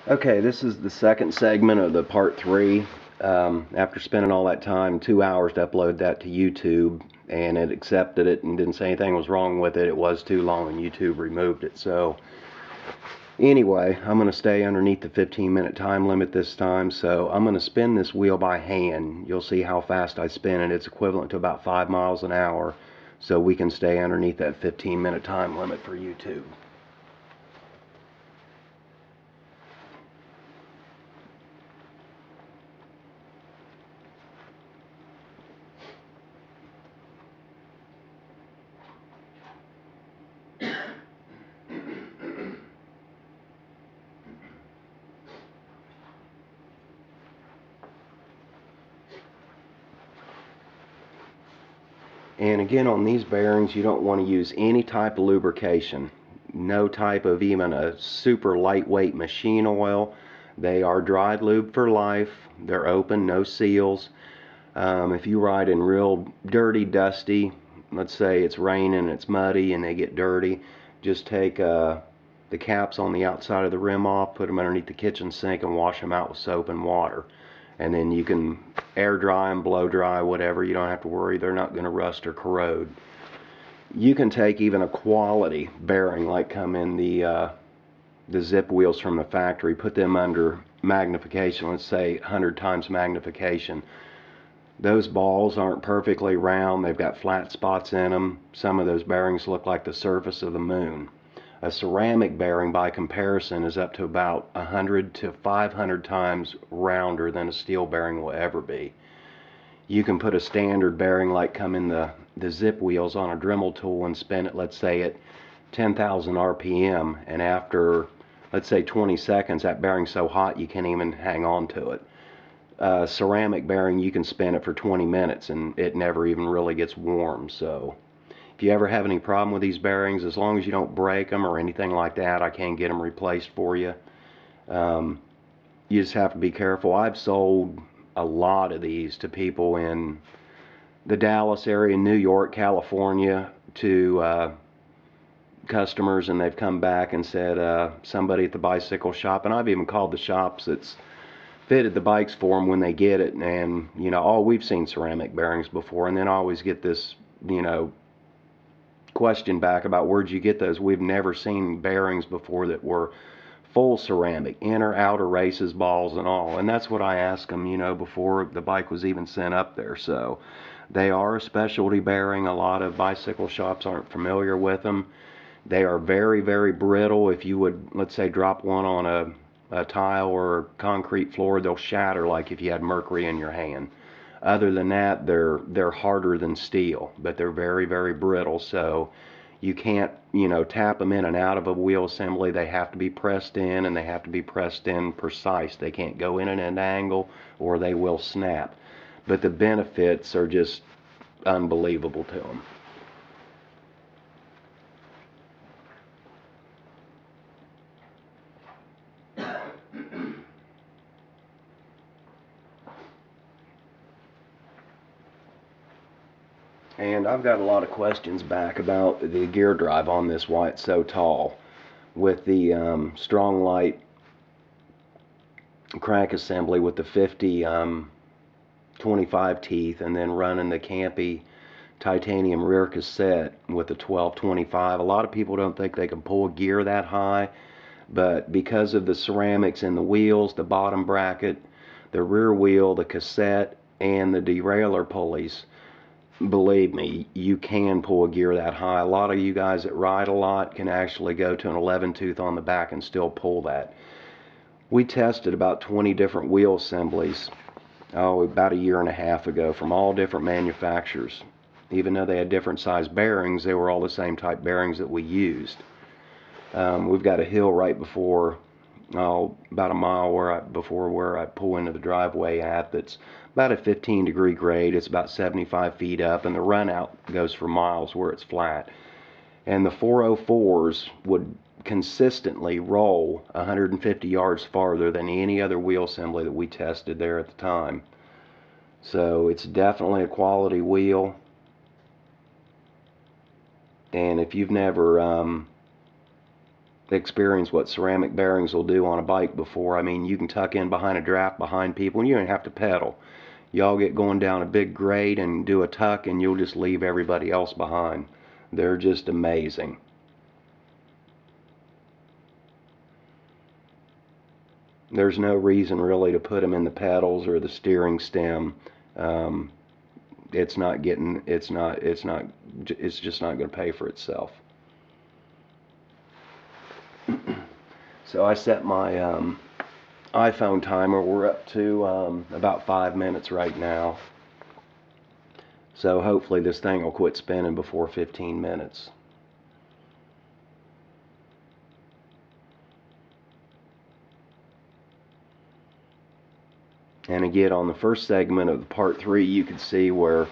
Okay, this is the second segment of the part 3. After spending all that time, 2 hours to upload that to YouTube, and it accepted it and didn't say anything was wrong with it. It was too long and YouTube removed it. So anyway, I'm going to stay underneath the 15-minute time limit this time. So I'm going to spin this wheel by hand. You'll see how fast I spin it. It's equivalent to about 5 miles an hour. So we can stay underneath that 15-minute time limit for YouTube. And again, on these bearings, you don't want to use any type of lubrication. No type of even a super lightweight machine oil. They are dry lube for life. They're open, no seals. If you ride in real dirty, dusty, let's say it's raining, it's muddy, and they get dirty, just take the caps on the outside of the rim off, put them underneath the kitchen sink, and wash them out with soap and water. And then you can air dry them, blow dry, whatever. You don't have to worry, they're not going to rust or corrode. You can take even a quality bearing like come in the Zipp wheels from the factory, put them under magnification, let's say 100 times magnification. Those balls aren't perfectly round, they've got flat spots in them. Some of those bearings look like the surface of the moon. A ceramic bearing, by comparison, is up to about 100 to 500 times rounder than a steel bearing will ever be. You can put a standard bearing like come in the Zipp wheels on a Dremel tool and spin it, let's say, at 10,000 RPM, and after, let's say, 20 seconds, that bearing's so hot you can't even hang on to it. Ceramic bearing, you can spin it for 20 minutes and it never even really gets warm. So if you ever have any problem with these bearings, as long as you don't break them or anything like that, I can get them replaced for you. You just have to be careful. I've sold a lot of these to people in the Dallas area, New York, California, to customers, and they've come back and said somebody at the bicycle shop, and I've even called the shops that's fitted the bikes for them when they get it, and oh, we've seen ceramic bearings before, and then I always get this question back about where'd you get those. We've never seen bearings before that were full ceramic, inner outer races, balls and all. And that's what I asked them before the bike was even sent up there. So they are a specialty bearing. A lot of bicycle shops aren't familiar with them. They are very, very brittle. If you would, let's say, drop one on a tile or concrete floor, they'll shatter like if you had mercury in your hand. Other than that, they're harder than steel, but they're very, very brittle. So you can't, tap them in and out of a wheel assembly. They have to be pressed in, and they have to be pressed in precise. They can't go in at an angle or they will snap. But the benefits are just unbelievable to them. And I've got a lot of questions back about the gear drive on this, why it's so tall. With the strong light crank assembly with the 50 25 teeth, and then running the Campy titanium rear cassette with the 1225. A lot of people don't think they can pull a gear that high, but because of the ceramics in the wheels, the bottom bracket, the rear wheel, the cassette, and the derailleur pulleys, believe me, you can pull a gear that high. A lot of you guys that ride a lot can actually go to an 11 tooth on the back and still pull that. We tested about 20 different wheel assemblies, about a year and a half ago, from all different manufacturers. Even though they had different size bearings, they were all the same type bearings that we used. We've got a hill right before, about a mile before where I pull into the driveway at, that's about a 15-degree grade. It's about 75 feet up, and the run out goes for miles where it's flat. And the 404s would consistently roll 150 yards farther than any other wheel assembly that we tested there at the time. So it's definitely a quality wheel. And if you've never experienced what ceramic bearings will do on a bike before. I mean, you can tuck in behind a draft behind people and you don't have to pedal. Y'all get going down a big grade and do a tuck and you'll just leave everybody else behind. They're just amazing. There's no reason really to put them in the pedals or the steering stem. It's just not going to pay for itself. So I set my iPhone timer. We're up to about 5 minutes right now. So hopefully this thing will quit spinning before 15 minutes. And again, on the first segment of the part 3, you could see where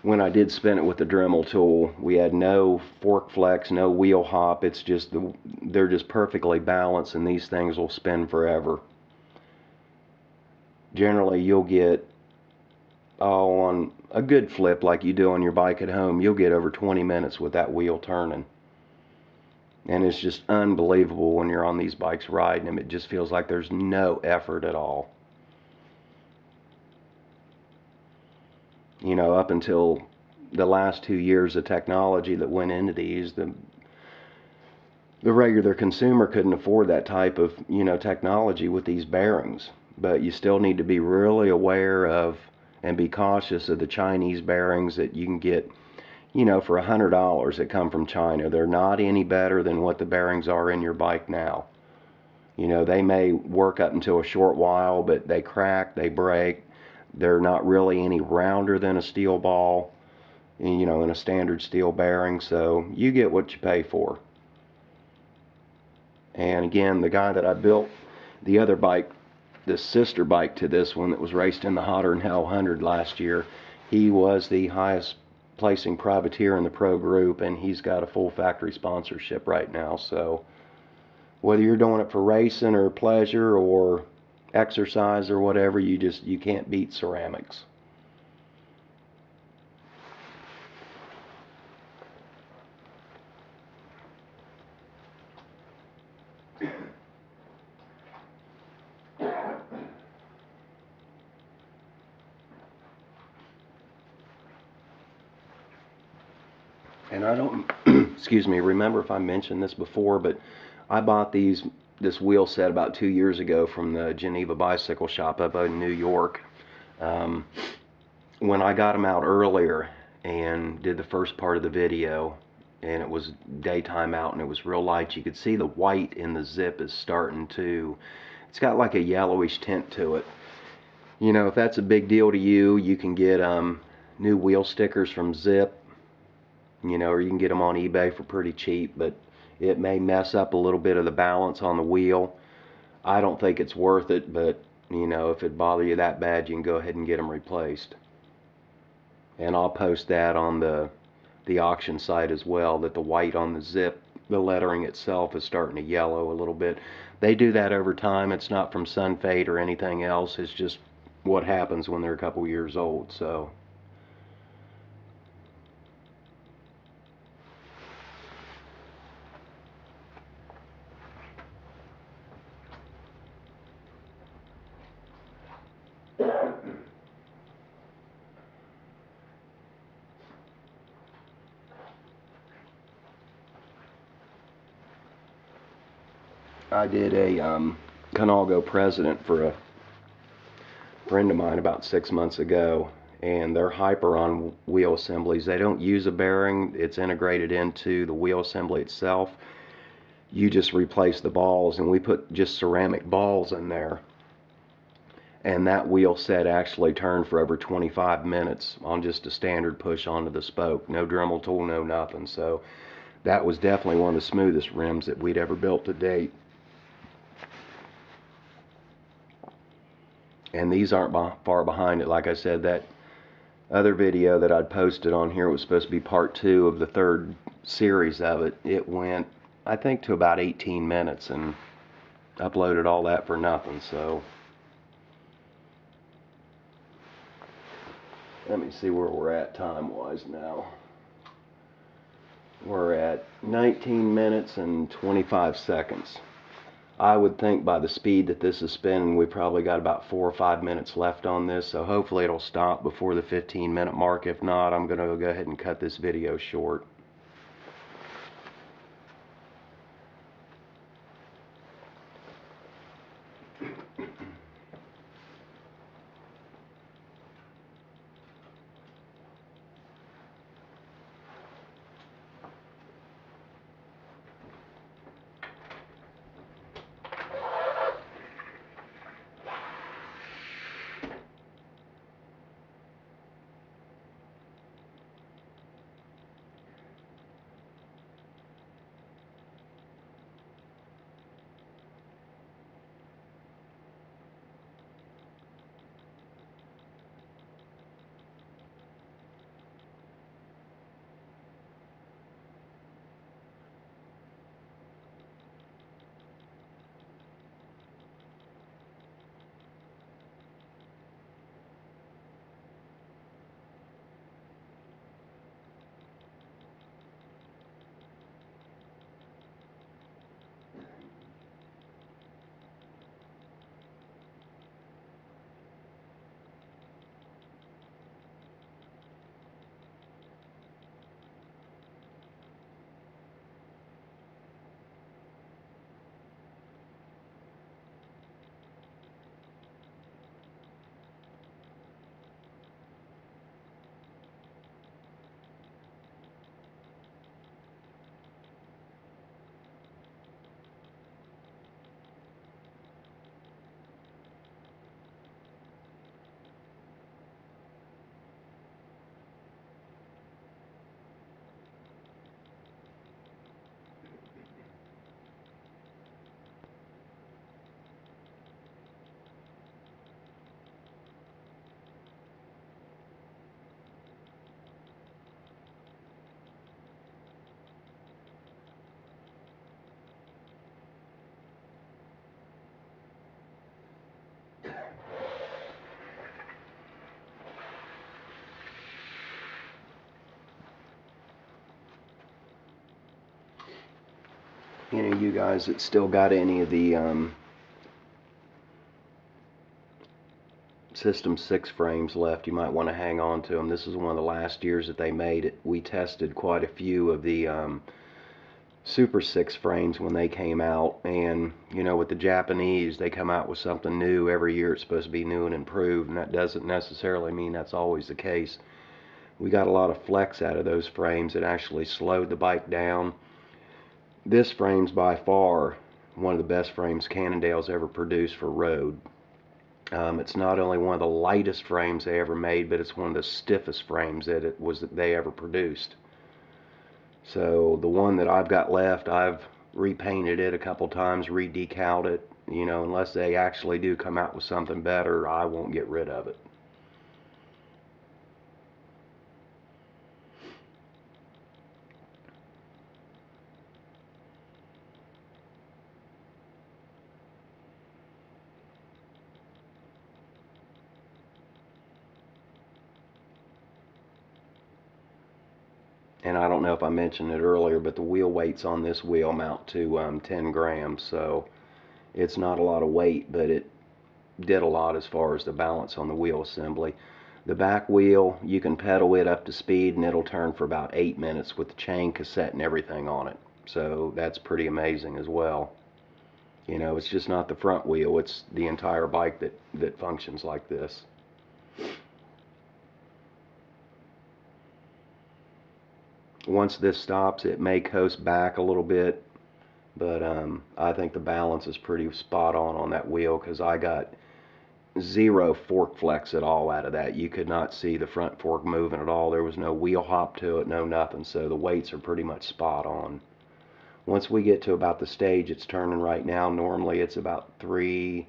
when I did spin it with the Dremel tool, we had no fork flex, no wheel hop. It's just they're just perfectly balanced, and these things will spin forever. Generally, you'll get on a good flip like you do on your bike at home, you'll get over 20 minutes with that wheel turning. And it's just unbelievable when you're on these bikes riding them. It just feels like there's no effort at all. You know, up until the last 2 years, of technology that went into these, the regular consumer couldn't afford that type of, technology with these bearings. But you still need to be really aware of and be cautious of the Chinese bearings that you can get, for $100 that come from China. They're not any better than what the bearings are in your bike now. They may work up until a short while, but they crack, they break. They're not really any rounder than a steel ball, in a standard steel bearing. So you get what you pay for. And again, the guy that I built the other bike, the sister bike to this one that was raced in the Hotter Than Hell 100 last year, he was the highest placing privateer in the pro group, and he's got a full factory sponsorship right now. So whether you're doing it for racing or pleasure or exercise or whatever, you can't beat ceramics. And I don't, excuse me, remember if I mentioned this before, but I bought this wheel set about 2 years ago from the Geneva Bicycle Shop up in New York. When I got them out earlier and did the first part of the video, and it was daytime out and it was real light, you could see the white in the Zipp is starting to, it's got like a yellowish tint to it. If that's a big deal to you, you can get new wheel stickers from Zipp, or you can get them on eBay for pretty cheap, but it may mess up a little bit of the balance on the wheel. I don't think it's worth it, but if it bothers you that bad, you can go ahead and get them replaced. And I'll post that on the auction site as well, that the white on the Zipp, the lettering itself is starting to yellow a little bit. They do that over time. It's not from sun fade or anything else. It's just what happens when they're a couple years old. So I did a Conago President for a friend of mine about 6 months ago, and they're Hyper-On wheel assemblies. They don't use a bearing. It's integrated into the wheel assembly itself. You just replace the balls, and we put just ceramic balls in there. And that wheel set actually turned for over 25 minutes on just a standard push onto the spoke. No Dremel tool, no nothing. So that was definitely one of the smoothest rims that we'd ever built to date. And these aren't far behind it. Like I said, that other video that I'd posted on here was supposed to be part 2 of the 3rd series of it. It went, I think, to about 18 minutes, and uploaded all that for nothing. So let me see where we're at time-wise now. We're at 19 minutes and 25 seconds. I would think by the speed that this is spinning, we probably got about 4 or 5 minutes left on this, so hopefully it'll stop before the 15-minute mark. If not, I'm going to go ahead and cut this video short. Any of you guys that still got any of the System 6 frames left, you might want to hang on to them. This is one of the last years that they made it. We tested quite a few of the Super 6 frames when they came out, and you know, with the Japanese, they come out with something new every year. It's supposed to be new and improved, and that doesn't necessarily mean that's always the case. We got a lot of flex out of those frames. It actually slowed the bike down. This frame's by far one of the best frames Cannondale's ever produced for road. It's not only one of the lightest frames they ever made, but it's one of the stiffest frames that they ever produced. So the one that I've got left, I've repainted it a couple times, re-decaled it. You know, unless they actually do come out with something better, I won't get rid of it. And I don't know if I mentioned it earlier, but the wheel weights on this wheel amount to 10 grams, so it's not a lot of weight, but it did a lot as far as the balance on the wheel assembly. The back wheel, you can pedal it up to speed and it'll turn for about 8 minutes with the chain cassette and everything on it. So that's pretty amazing as well. You know, it's just not the front wheel, it's the entire bike that functions like this. Once this stops, it may coast back a little bit, but I think the balance is pretty spot on that wheel, because I got zero fork flex at all out of that. You could not see the front fork moving at all. There was no wheel hop to it, no nothing. So the weights are pretty much spot on. Once we get to about the stage it's turning right now, normally it's about probably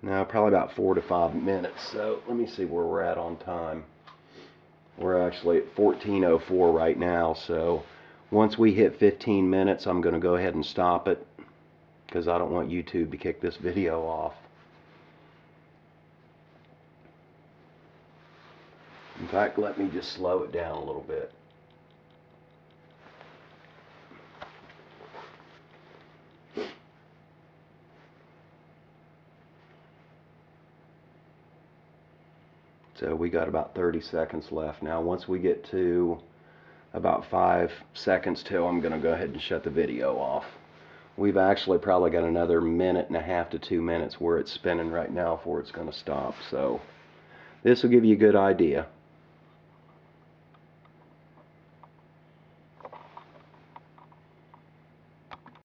about 4 to 5 minutes. So let me see where we're at on time. We're actually at 14:04 right now, so once we hit 15 minutes, I'm going to go ahead and stop it, because I don't want YouTube to kick this video off. In fact, let me just slow it down a little bit. So we got about 30 seconds left. Now once we get to about 5 seconds till, I'm going to go ahead and shut the video off. We've actually probably got another 1.5 to 2 minutes where it's spinning right now before it's going to stop. So this will give you a good idea.